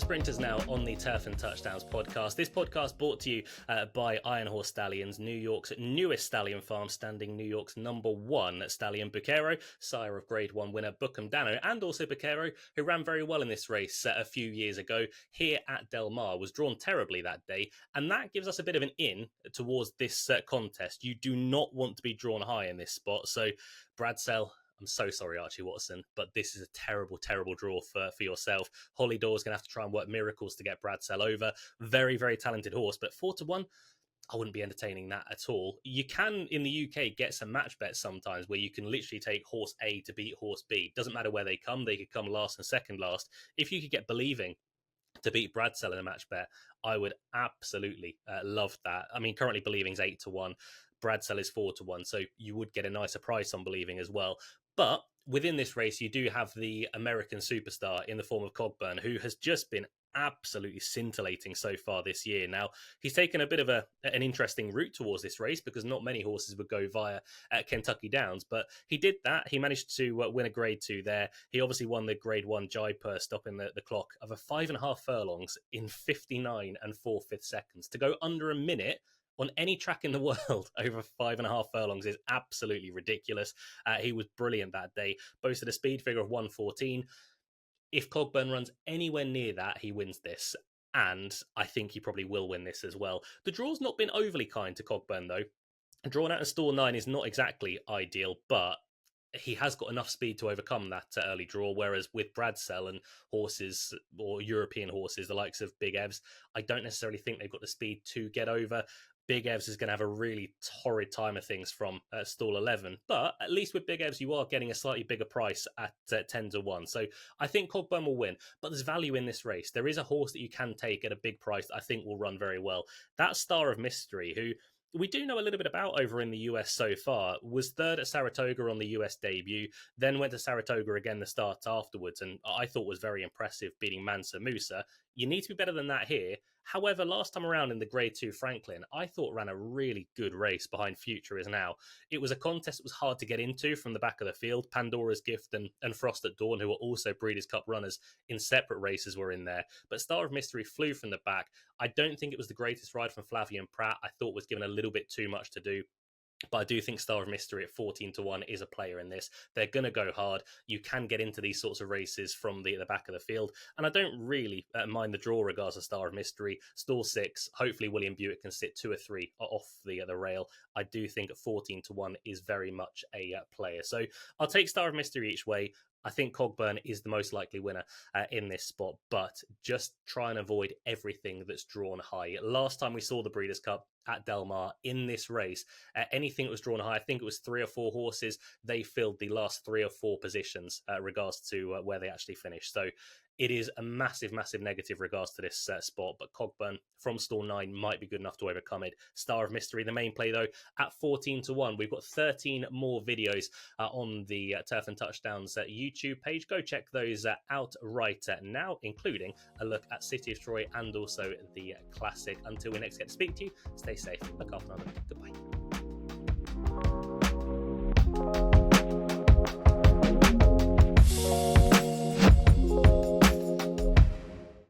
sprinters now on the Turf and Touchdowns podcast. This podcast brought to you by Iron Horse Stallions, New York's newest stallion farm, standing New York's #1 stallion, Bucero, sire of Grade 1 winner Buckham Dano, and also Bucero, who ran very well in this race a few years ago here at Del Mar, was drawn terribly that day, and that gives us a bit of an in towards this contest. You do not want to be drawn high in this spot, so Bradsell, I'm so sorry, Archie Watson, but this is a terrible, terrible draw for yourself. Hollydor's going to have to try and work miracles to get Bradsell over. Very, very talented horse, but 4-1, I wouldn't be entertaining that at all. You can, in the UK, get some match bets sometimes where you can literally take horse A to beat horse B. Doesn't matter where they could come last and second last. If you could get Believing to beat Bradsell in a match bet, I would absolutely love that. I mean, currently Believing's 8-1. Bradsell is 4-1, so you would get a nicer price on Believing as well. But within this race, you do have the American superstar in the form of Cogburn, who has just been absolutely scintillating so far this year. Now, he's taken a bit of an interesting route towards this race because not many horses would go via Kentucky Downs, but he did that. He managed to win a Grade 2 there. He obviously won the Grade 1 Jaipur, stopping the clock of a 5.5 furlongs in 59 4/5 seconds. To go under a minute on any track in the world over 5.5 furlongs is absolutely ridiculous. He was brilliant that day, boasted a speed figure of 1:14. If Cogburn runs anywhere near that, he wins this. And I think he probably will win this as well. The draw's not been overly kind to Cogburn, though. Drawn out of stall 9 is not exactly ideal, but he has got enough speed to overcome that early draw, whereas with Bradsell and horses, or European horses, the likes of Big Evs, I don't necessarily think they've got the speed to get over. Big Evs is going to have a really torrid time of things from stall 11. But at least with Big Evs, you are getting a slightly bigger price at 10-1. So I think Cogburn will win. But there's value in this race. There is a horse that you can take at a big price that I think will run very well. That Star of Mystery, who we do know a little bit about over in the US so far, was third at Saratoga on the US debut, then went to Saratoga again the start afterwards, and I thought was very impressive, beating Mansa Musa. You need to be better than that here. However, last time around in the Grade 2 Franklin, I thought ran a really good race behind Future Is Now. It was a contest that was hard to get into from the back of the field. Pandora's Gift and Frost at Dawn, who were also Breeders' Cup runners in separate races, were in there. But Star of Mystery flew from the back. I don't think it was the greatest ride from Flavian Pratt. I thought was given a little bit too much to do. But I do think Star of Mystery at 14-1 is a player in this. They're going to go hard. You can get into these sorts of races from the back of the field. And I don't really mind the draw regards to Star of Mystery. Stall 6, hopefully William Buick can sit 2 or 3 off the rail. I do think at 14-1 is very much a player. So I'll take Star of Mystery each way. I think Cogburn is the most likely winner in this spot, but just try and avoid everything that's drawn high. Last time we saw the Breeders' Cup at Del Mar in this race, anything that was drawn high, I think it was 3 or 4 horses, they filled the last 3 or 4 positions regards to where they actually finished. So it is a massive, massive negative regards to this spot, but Cogburn from stall 9 might be good enough to overcome it. Star of Mystery, the main play, though, at 14-1. We've got 13 more videos on the Turf and Touchdowns YouTube page. Go check those out right now, including a look at City of Troy and also the Classic. Until we next get to speak to you, stay safe, look after another. Goodbye.